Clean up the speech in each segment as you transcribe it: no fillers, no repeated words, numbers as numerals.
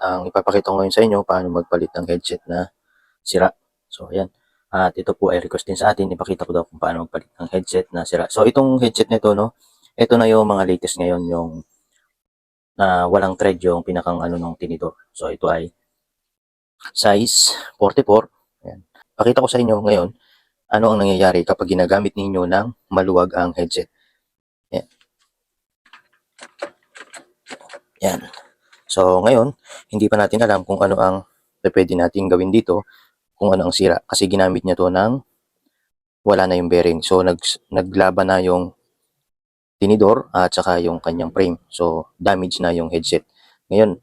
Ang ipapakita ko ngayon sa inyo paano magpalit ng headset na sira. So, ayan. At ito po ay request din sa atin. Ipakita ko daw kung paano magpalit ng headset na sira. So, itong headset nito, no? Ito na yung mga latest ngayon, yung walang thread yung pinakang ano ng tinidor. So, ito ay size 44. Ayan. Pakita ko sa inyo ngayon ano ang nangyayari kapag ginagamit ninyo ng maluwag ang headset. Ayan. Ayan. So, ngayon, hindi pa natin alam kung ano ang pwede natin gawin dito, kung ano ang sira. Kasi ginamit niya to ng wala na yung bearing. So, naglaban na yung tinidor at saka yung kanyang frame. So, damage na yung headset. Ngayon,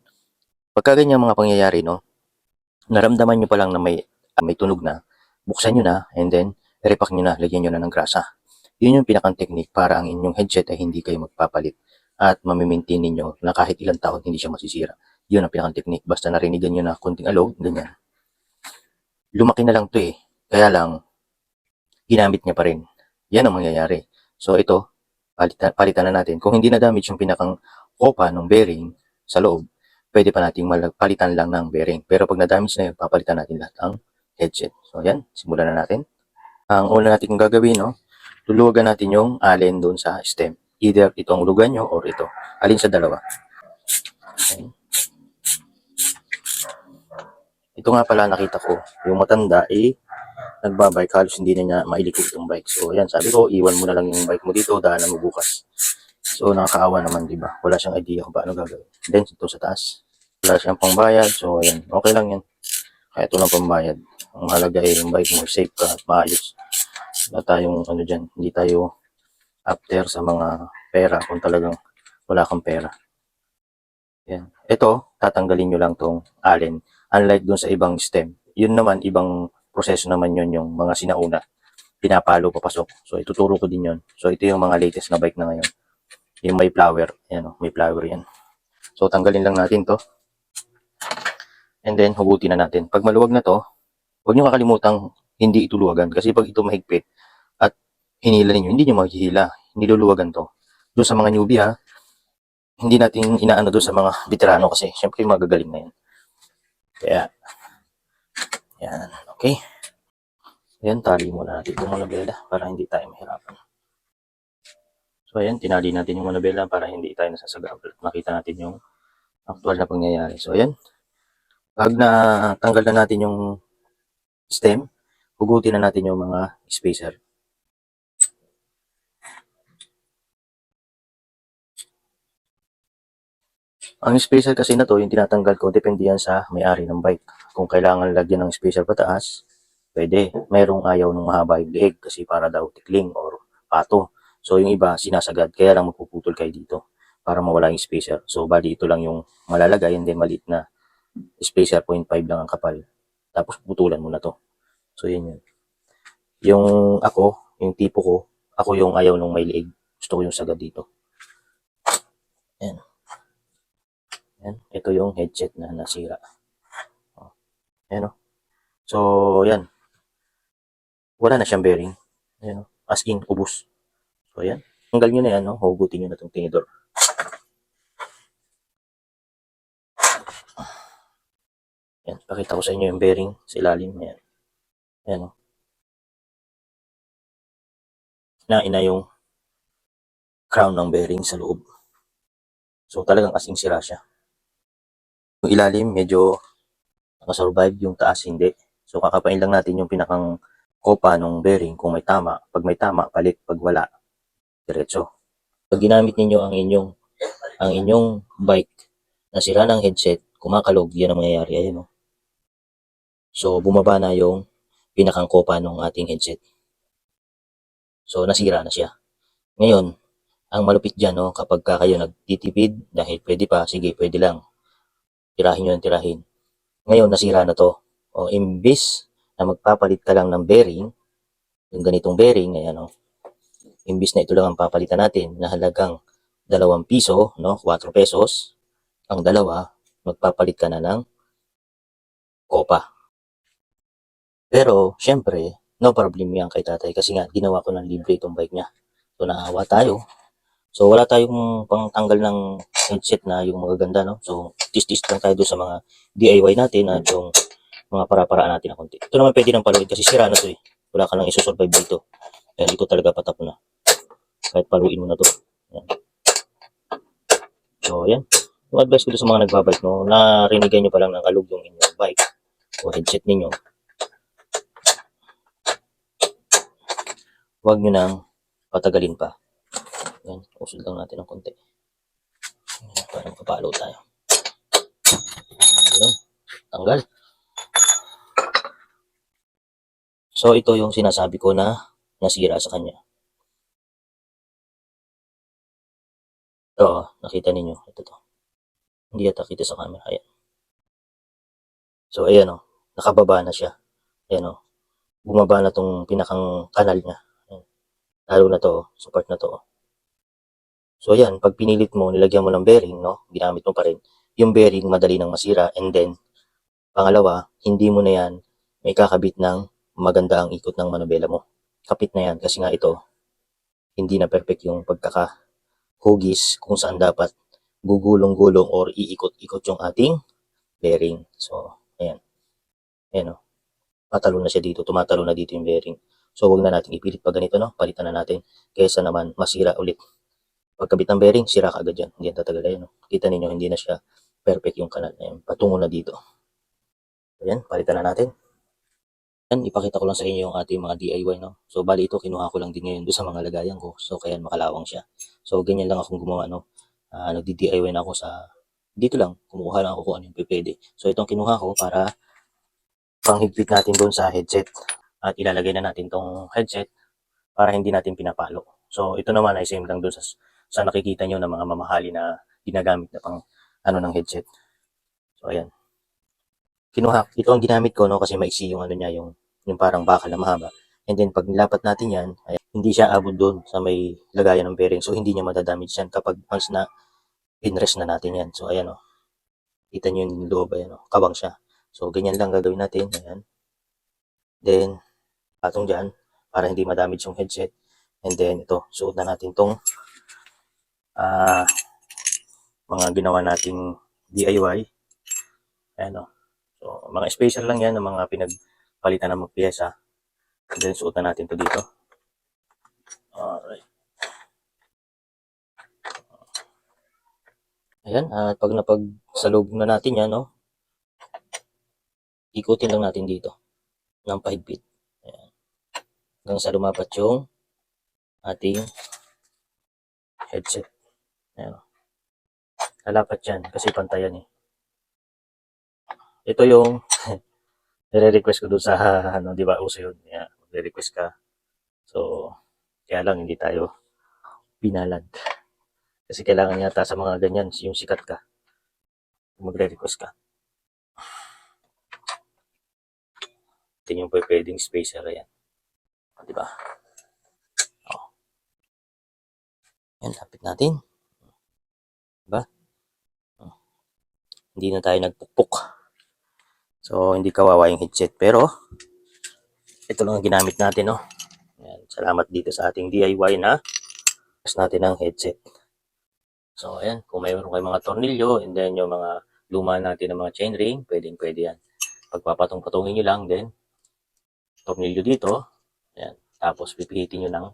pagka ganyan mga pangyayari, no, naramdaman nyo pa lang na may tunog na, buksan nyo na, and then, repack nyo na, lagyan nyo na ng grasa. Yun yung pinakang technique para ang inyong headset ay hindi kayo magpapalit at mamimaintain ninyo na kahit ilang taon hindi siya masisira. Yun ang pinakang technique. Basta narinigan nyo na konting alog, ganyan. Lumaki na lang to eh. Kaya lang, ginamit niya pa rin. Yan ang mangyayari. So ito, palitan na natin. Kung hindi na damage yung pinakang kopa ng bearing sa loob, pwede pa nating palitan lang ng bearing. Pero pag na-damage na yun, papalitan natin lahat ang headset. So yan, simulan na natin. Ang una natin gagawin, no, luluwagan natin yung allen doon sa stem. Either itong lugan nyo or ito. Alin sa dalawa. Okay. Ito nga pala nakita ko, yung matanda nagbabike, halos hindi na niya mailiko itong bike. So yan, sabi ko, iwan mo na lang yung bike mo dito, daanan mo bukas. So nakakaawa naman, di ba? Wala siyang idea kung paano gagawin. Then ito sa taas, wala siyang pangbayad. So yan, okay lang yan. Kaya ito lang pambayad. Ang mahalaga ay yung bike mo, safe ka at maayos. Wala tayong ano dyan, hindi tayo after sa mga pera kung talagang wala kang pera. Yan. Ito, tatanggalin nyo lang tong allen. Unlike dun sa ibang stem, yun naman, ibang proseso naman yun yung mga sinauna. Pinapalo, papasok. So, ituturo ko din yun. So, ito yung mga latest na bike na ngayon. Yung may flower. Ayan o, may flower yan. So, tanggalin lang natin to. And then, hugutin na natin. Pag maluwag na to, huwag nyo kakalimutang hindi ituluwagan. Kasi pag ito mahigpit at hinila ninyo, hindi nyo maghihila. Hindi luluwagan to. Doon sa mga newbie ha, hindi natin inaano doon sa mga veterano kasi syempre magagaling na yan. Kaya, yan, okay. Ayan, tali muna natin itong manabela para hindi tayo mahirapan. So ayan, tinali natin yung manabela para hindi tayo nasasagabal. Makita natin yung actual na pangyayari. So ayan, pag natanggal na natin yung stem, hugutin na natin yung mga spacer. Ang spacer kasi na to, yung tinatanggal ko, depende yan sa may-ari ng bike. Kung kailangan lagyan ng spacer pataas, pwede. Mayroong ayaw ng mahaba yung leeg kasi para daw tikling or pato. So yung iba sinasagad, kaya lang magpuputol kayo dito para mawala yung spacer. So bali ito lang yung malalagay and then maliit na spacer, 0.5 lang ang kapal. Tapos putulan mo na to. So yun yun. Yung ako, yung tipo ko, ako yung ayaw nung may leeg. Gusto ko yung sagad dito. Yan. Yan. Ito yung headset na nasira. Yan o. So, yan. Wala na siyang bearing. Yan o. As in, ubos. So, yan. Tanggal nyo na yan, no? Hugutin nyo na itong tinidor. Yan. Pakita ko sa inyo yung bearing sa ilalim. Yan. Yan o. Ina yung crown ng bearing sa loob. So, talagang as in sira siya. Yung ilalim, medyo nakasurvive, yung taas hindi. So, kakapain lang natin yung pinakang kopa ng bearing kung may tama. Pag may tama, palit. Pag wala, diretso. Pag ginamit ninyo ang inyong bike na sira ng headset, kumakalog, yan ang mangyayari. Ayan, no? So, bumaba na yung pinakang kopa ng ating headset. So, nasira na siya. Ngayon, ang malupit dyan, no, kapag kayo nagtitipid, dahil pwede pa, sige, pwede lang. Tirahin nyo ng tirahin. Ngayon, nasira na to. O, imbis na magpapalit ka lang ng bearing, yung ganitong bearing, ayan, no, imbis na ito lang ang papalitan natin, na halagang 2 piso, no, 4 pesos, ang dalawa, magpapalit ka na ng kopa. Pero, syempre, no problem yan kay tatay kasi nga, ginawa ko ng libre itong bike niya. So, naawa tayo. So, wala tayong pangtanggal ng headset na yung magaganda, no? So, tis-tis lang tayo doon sa mga DIY natin at yung mga para-paraan natin na konti. Ito naman pwede nang paluin kasi sira na to eh. Wala ka lang isusurvive dito. Dahil ito talaga patap na. Kahit paluin mo na to. Yan. So, yan. Yung advice ko sa mga nagbabike, no, narinigan nyo pa lang ng kalug yung inyong bike o headset ninyo. Huwag nyo nang patagalin pa. Yan. Usod lang natin ng konti. Yan, para makapalo tayo. Yan. Tanggal. So, ito yung sinasabi ko na nasira sa kanya. Ito, nakita ninyo. Ito to. Hindi yata kita sa camera. Ayan. So, ayan o. Nakababa na siya. Ayan o. Bumaba na tong pinakang kanal niya. Ayan. Lalo na to. Sa part na to. So, ayan. Pag pinilit mo, nilagyan mo ng bearing, no? Ginamit mo pa rin. Yung bearing, madali nang masira. And then, pangalawa, hindi mo na yan may kakabit ng maganda ang ikot ng manubela mo. Kapit na yan. Kasi nga ito, hindi na perfect yung pagkakahugis kung saan dapat gugulong-gulong or iikot-ikot yung ating bearing. So, ayan. Ayan o. Patalo na siya dito. Tumatalo na dito yung bearing. So, huwag na natin ipilit pa ganito, no? Palitan na natin. Kaysa naman masira ulit. Pagkabit ng bearing, sira ka agad yan. Hindi yan tatagal. Ayan o. Kita ninyo, hindi na siya perfect yung kanal. Ayan. Patungo na dito. Ayan. Palitan na natin. Yan, ipakita ko lang sa inyo yung ating mga DIY, no? So, bali ito, kinuha ko lang din ngayon doon sa mga lagayan ko. So, kaya makalawang siya. So, ganyan lang akong gumawa, no? Nagdi-DIY na ako sa, dito lang, kumukuha lang ako kung ano yung pwede. So, itong kinuha ko para panghigpit natin doon sa headset. At ilalagay na natin tong headset para hindi natin pinapalo. So, ito naman ay same lang doon sa nakikita nyo na mga mamahali na ginagamit na pang ano ng headset. So, ayan. Ito ang ginamit ko, no, kasi maiksi yung ano niya, yung parang bakal na mahaba. And then pag nilapat natin yan, ayan, hindi siya abot doon sa may lagayan ng bearing. So hindi niya madadamage yan kapag once na pinrest na natin yan. So ayan o. Kita nyo yung loob, ayan o. Kawang siya. So ganyan lang gagawin natin. Ayan. Then, patong dyan para hindi madamage yung headset. And then ito, suot na natin tong mga ginawa nating DIY. Ayan o. So, mga spacer lang yan ng mga pinagpalitan ng mga pyesa. And then, suot na natin to dito. Alright. Ayan, at pag napagsalog na natin yan, no, ikutin lang natin dito ng pahigpit. Ayan. Hanggang sa lumapat yung ating headset. Ayan. Lalapat yan kasi pantayan eh. Ito yung nire-request ko doon sa, ano, di ba, uso yun. Yeah, nire-request ka. So, kaya lang hindi tayo pinalad. Kasi kailangan yata sa mga ganyan, yung sikat ka. Magre-request ka. Ito yung pwedeng spacer yan. Di ba? Oh. Yan, lapit natin. Diba? Oh. Hindi na tayo nagpukpuk. So, hindi kawawa yung headset. Pero, ito lang ang ginamit natin, no? Yan. Salamat dito sa ating DIY na natin ang headset. So, ayan. Kung mayroon kayong mga tornilyo and then yung mga luma natin ng mga chainring, pwede yan. Pagpapatong-patungin nyo lang, then tornilyo dito. Ayan. Tapos, pipihitin nyo ng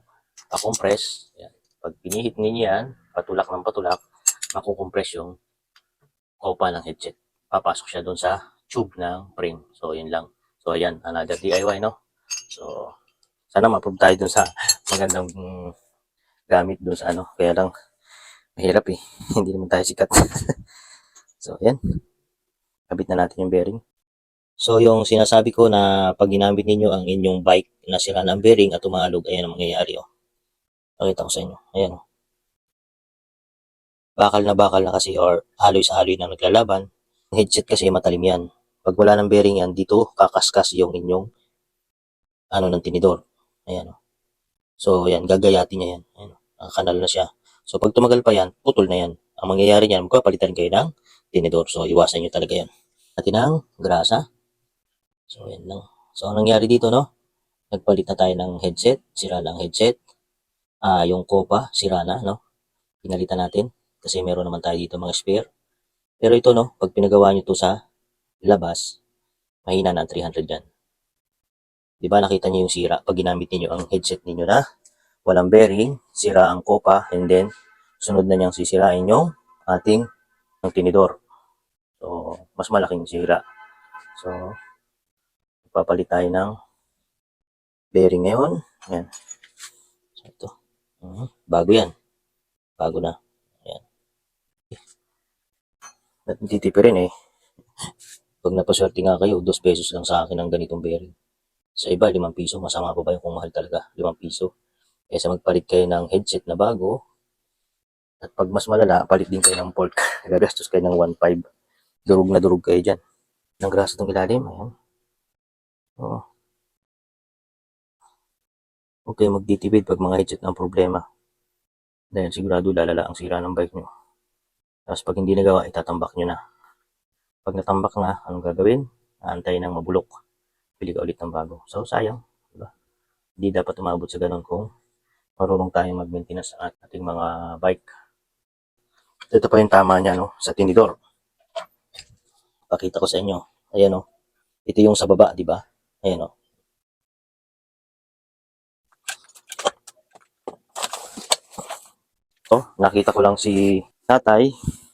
pa-compress. Ayan. Pag pinihit ninyo yan, patulak ng patulak, makukompress yung kopa ng headset. Papasok siya doon sa tube ng frame. So, yun lang. So, ayan. Another DIY, no? So, sana ma-approve tayo dun sa magandang gamit dun sa ano. Kaya lang, mahirap eh. Hindi naman tayo sikat. So, ayan. Kabit na natin yung bearing. So, yung sinasabi ko na pag ginamit ninyo ang inyong bike na sira na ang bearing at umaalog, ayan ang mangyayari, oh. Pakita ko sa inyo. Ayan, oh. Bakal na kasi or haloy sa haloy na naglalaban. Ang headset kasi matalim yan. Pag wala ng bearing yan, dito kakaskas yung inyong ano ng tinidor. Ayan, oh. So, ayan, gagayatin niya yan. Ayan, kanal na siya. So, pag tumagal pa yan, putol na yan. Ang mangyayari niyan, magpapalitan kayo ng tinidor. So, iwasan nyo talaga yan. Natin ang grasa. So, ayan lang. So, ang nangyari dito, no? Nagpalit na tayo ng headset. Sira na ang headset. Yung kopa, sira na, no? Pinalitan natin kasi meron naman tayo dito mga spare. Pero ito no, pag pinagawa nyo to sa labas, mahina na ang 300 yan. Di ba nakita nyo yung sira pag ginamit niyo ang headset niyo na walang bearing, sira ang kopa, and then sunod na niyang sisirain yung ating tinidor. So, mas malaking sira. So, papalit tayo ng bearing ngayon. Ayan. So, ito. Bago yan. Bago na. Ayan. At titipirin eh. Pag napaswerte nga kayo, 2 pesos lang sa akin ang ganitong bearing. Sa iba, 5 piso. Masama pa ba yung kung mahal talaga? 5 piso. Kaysa magpalit kayo ng headset na bago, at pag mas malala, palit din kayo ng port. Gagastos kayo ng 1.5. Durug na durug kayo dyan. Ng grasa itong ilalim. Ayan. Oo. Huwag kayo magtitipid pag mga headset ang problema. Dahil sigurado lalala ang sira ng bike nyo. Tapos pag hindi nagawa, itatambak nyo na. Pag natambak na, anong gagawin? Aantayin ng mabulok. Pili ka ulit ng bago. So, sayang. Diba? Hindi dapat umabot sa ganun kung marunong tayong mag-maintenance sa ating mga bike. Ito pa yung tama niya, no? Sa tinidor. Pakita ko sa inyo. Ayan, no? Ito yung sa baba, di ba? Ayan, no? Nakita ko lang si tatay.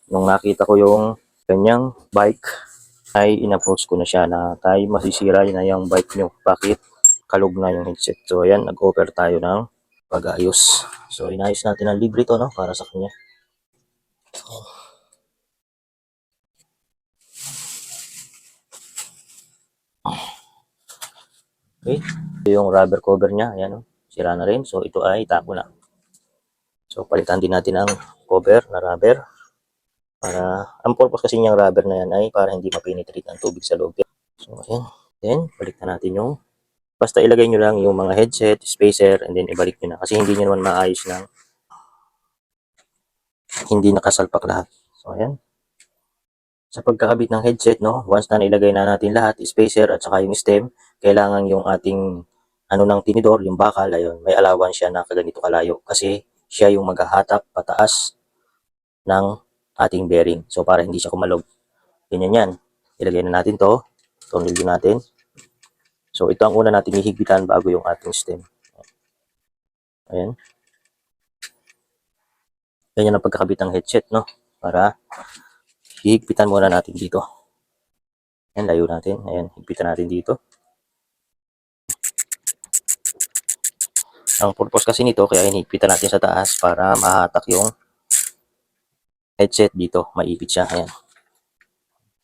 Nung nakita ko yung kanyang bike, ay in-approach ko na siya na tay, masisira na yung bike nyo. Bakit? Kalog na yung headset. So, ayan, nag-offer tayo ng pag-ayos. So, inayos natin ang libre to, no? Para sa kanya. Okay. Ito yung rubber cover niya. Ayan, no? Sira na rin. So, ito ay tapo na. So, palitan din natin ang cover na rubber. Para, ang purpose kasi niyang rubber na yan ay para hindi mapenetrate ang tubig sa loob. So, ayan. Then, balik na natin yung, basta ilagay nyo lang yung mga headset, spacer, and then ibalik nyo na. Kasi hindi nyo naman maayos ng hindi nakasalpak lahat. So, ayan. Sa pagkakabit ng headset, no, once na nailagay na natin lahat, spacer at saka yung stem, kailangan yung ating ano ng tinidor, yung bakal, ayun, may allowance siya na kaganito kalayo kasi siya yung maghahatak pataas ng ating bearing. So, para hindi siya kumalog. Ganyan yan. Ilagay na natin to. Tornilyo natin. So, ito ang una nating hihigpitan bago yung ating stem. Ayan. Ganyan ang pagkakabit ng headset, no? Para hihigpitan muna natin dito. Ayan, layo natin. Ayan, higpitan natin dito. Ang purpose kasi nito, kaya hinigpitan natin sa taas para mahatak yung headset dito. Maipit siya. Ayan.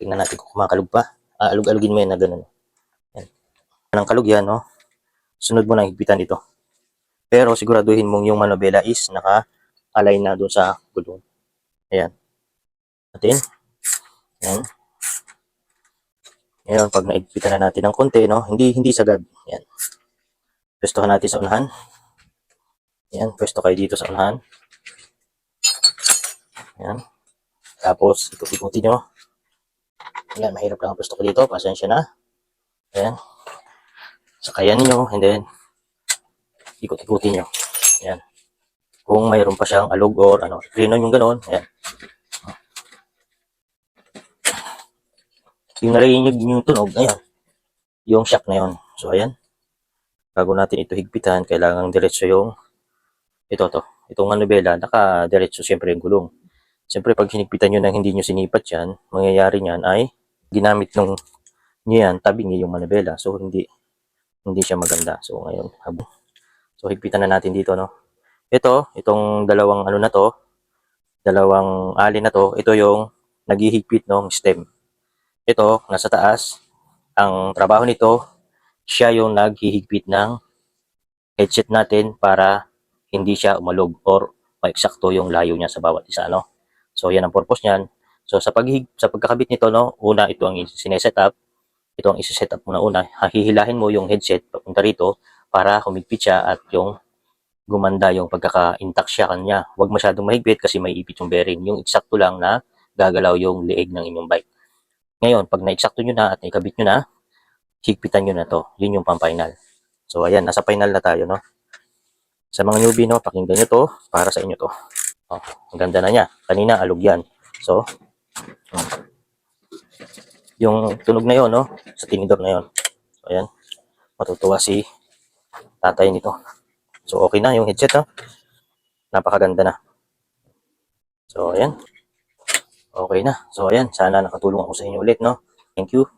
Tingnan natin kung kumakalog pa. Alug-alugin mo yan na ganun. Ayan. Anong kalog yan, no? Sunod mo na higpitan dito. Pero siguraduhin mong yung manobela is naka-align na doon sa gulong. Ayan. Natin. Ayan. Ngayon, pag naigpitan na natin ng konti, no? Hindi sagad. Ayan. Pwestohan natin sa unahan. Ayan. Pwesto kayo dito sa unahan. Ayan. Tapos, ikot-ikutin nyo. Ayan, mahirap lang ang pwesto ko dito. Pasensya na. Ayan. Sakayan nyo. And then, ikot-ikutin nyo. Ayan. Kung mayroon pa siyang alog or ano, krinon yung gano'n. Ayan. Yung narinig yung tunog, ayan. Yung shock na yun. So, ayan. Bago natin ito higpitan, kailangan diretso yung itong manubela, naka-diretso siyempre yung gulong. Siyempre, pag hinigpitan nyo na hindi nyo sinipat yan, mangyayari niyan ay ginamit nyo yan, tabing yung manubela. So, hindi siya maganda. So, ngayon, so, higpitan na natin dito, no? Itong dalawang ano na to, dalawang alin na to, ito yung naghihigpit ng stem. Ito, nasa taas. Ang trabaho nito, siya yung naghihigpit ng headset natin para hindi siya umalog or ma-eksakto yung layo niya sa bawat isa, no? So, yan ang purpose niyan. So, sa pagkakabit nito, no, una, ito ang sineset up. Ito ang isi-set up mo na una. Hihilahin mo yung headset papunta rito para humigpit siya at yung gumanda yung pagkaka-intact siya kanya. Huwag masyadong mahigpit kasi may ipit yung bearing. Yung eksakto lang na gagalaw yung leeg ng inyong bike. Ngayon, pag na-eksakto nyo na at naikabit nyo na, higpitan nyo na to. Yun yung pang-final. So, ayan, nasa final na tayo, no? Sa mga newbie, no, pakinggan nyo to para sa inyo to. Oh, ang ganda na niya. Kanina, alog yan. So, yung tunog na yon, no? Sa tinidor na yon. So, ayan. Matutuwa si tatay nito. So, okay na yung headset, no? Napakaganda na. So, ayan. Okay na. So, ayan. Sana nakatulong ako sa inyo ulit, no? Thank you.